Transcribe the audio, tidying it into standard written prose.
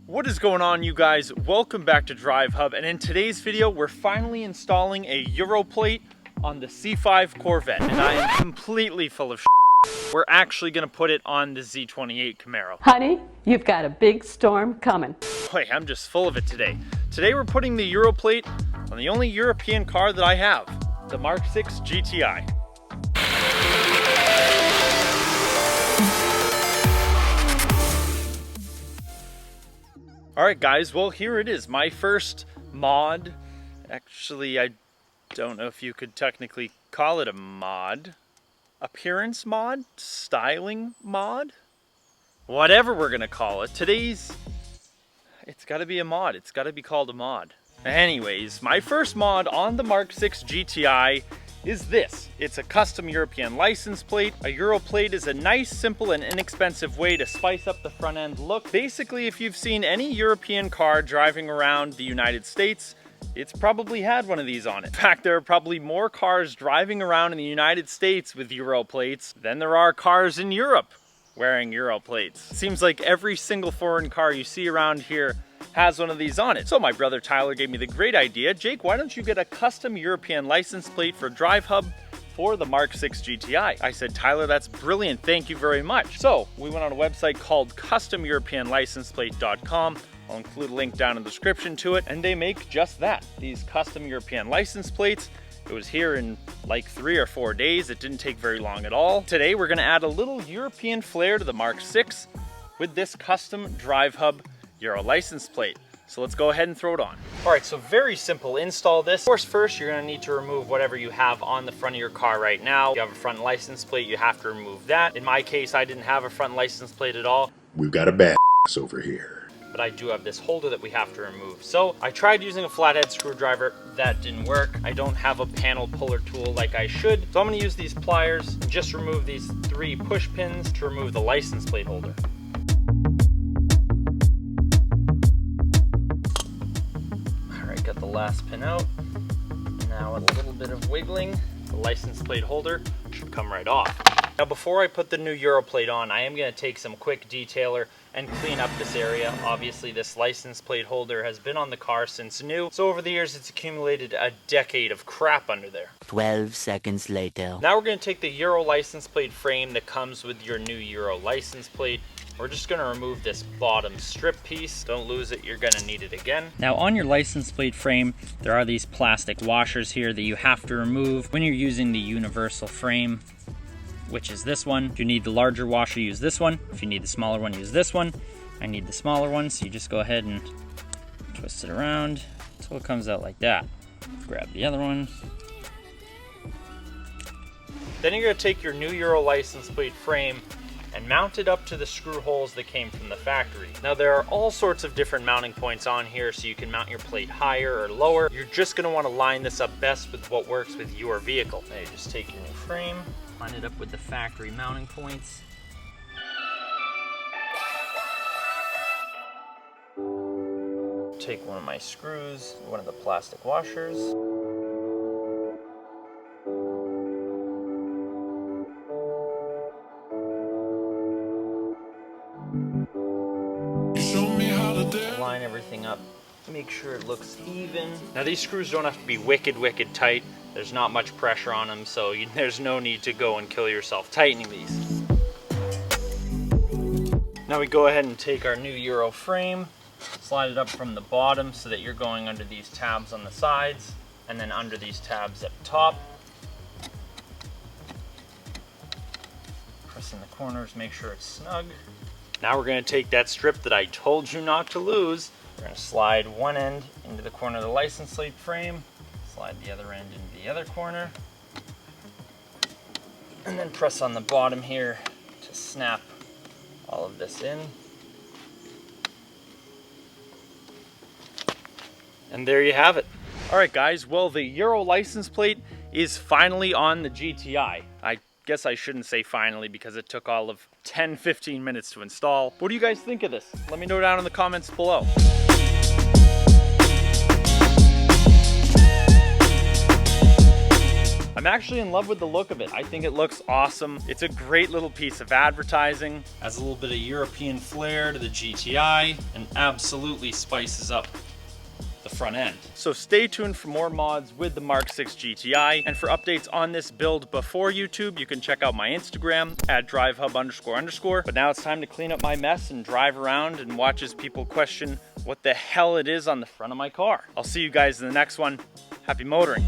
What is going on, you guys? Welcome back to DriveHub, and in today's video we're finally installing a Euro plate on the C5 Corvette, and I am completely full of shit. We're actually going to put it on the Z28 Camaro. Honey, you've got a big storm coming. Boy, I'm just full of it today. Today we're putting the Euro plate on the only European car that I have, the MK6 GTI. Alright guys, well here it is, my first mod. Actually, I don't know if you could technically call it a mod. Appearance mod? Styling mod? Whatever we're gonna call it. It's gotta be a mod, it's gotta be called a mod. Anyways, my first mod on the MK6 GTI is this. It's a custom European license plate. A Euro plate is a nice, simple, and inexpensive way to spice up the front end look. Basically, if you've seen any European car driving around the United States, it's probably had one of these on it. In fact, there are probably more cars driving around in the United States with Euro plates than there are cars in Europe wearing Euro plates. Seems like every single foreign car you see around here has one of these on it. So my brother Tyler gave me the great idea, Jake, why don't you get a custom European license plate for DriveHub for the MK6 GTI? I said, Tyler, that's brilliant, thank you very much. So we went on a website called customeuropeanlicenseplate.com. I'll include a link down in the description to it, and they make just that, these custom European license plates. It was here in like 3 or 4 days. It didn't take very long at all. Today we're gonna add a little European flair to the MK6 with this custom DriveHub Euro license plate. So let's go ahead and throw it on. All right, so very simple, install this. Of course, first you're gonna need to remove whatever you have on the front of your car right now. If you have a front license plate, you have to remove that. In my case, I didn't have a front license plate at all. We've got a badass over here. But I do have this holder that we have to remove. So I tried using a flathead screwdriver, that didn't work. I don't have a panel puller tool like I should. So I'm gonna use these pliers and just remove these 3 push pins to remove the license plate holder. Got the last pin out. Now with a little bit of wiggling, the license plate holder should come right off. Now before I put the new Euro plate on, I am going to take some quick detailer and clean up this area. Obviously this license plate holder has been on the car since new, so over the years it's accumulated a decade of crap under there. 12 seconds later. Now we're going to take the Euro license plate frame that comes with your new Euro license plate. We're just going to remove this bottom strip piece. Don't lose it, you're going to need it again. Now on your license plate frame, there are these plastic washers here that you have to remove when you're using the universal frame, which is this one. If you need the larger washer, use this one. If you need the smaller one, use this one. I need the smaller one, so you just go ahead and twist it around until it comes out like that. Grab the other one. Then you're going to take your new Euro license plate frame and mount it up to the screw holes that came from the factory. Now there are all sorts of different mounting points on here, so you can mount your plate higher or lower. You're just going to want to line this up best with what works with your vehicle. Now you just take your new frame, line it up with the factory mounting points. Take one of my screws, one of the plastic washers. Line everything up, make sure it looks even. Now these screws don't have to be wicked tight. There's not much pressure on them, so there's no need to go and kill yourself tightening these. Now we go ahead and take our new Euro frame, slide it up from the bottom so that you're going under these tabs on the sides and then under these tabs up top. Press in the corners, make sure it's snug. Now we're going to take that strip that I told you not to lose. We're going to slide one end into the corner of the license plate frame, slide the other end into the other corner, and then press on the bottom here to snap all of this in. And there you have it. Alright guys, well the Euro license plate is finally on the GTI. I guess I shouldn't say finally because it took all of 10-15 minutes to install. What do you guys think of this? Let me know down in the comments below. I'm actually in love with the look of it. I think it looks awesome. It's a great little piece of advertising. Adds a little bit of European flair to the GTI and absolutely spices up the front end. So stay tuned for more mods with the Mark 6 GTI, and for updates on this build before YouTube, you can check out my Instagram at DriveHub__. But now it's time to clean up my mess and drive around and watch as people question what the hell it is on the front of my car. I'll see you guys in the next one. Happy motoring.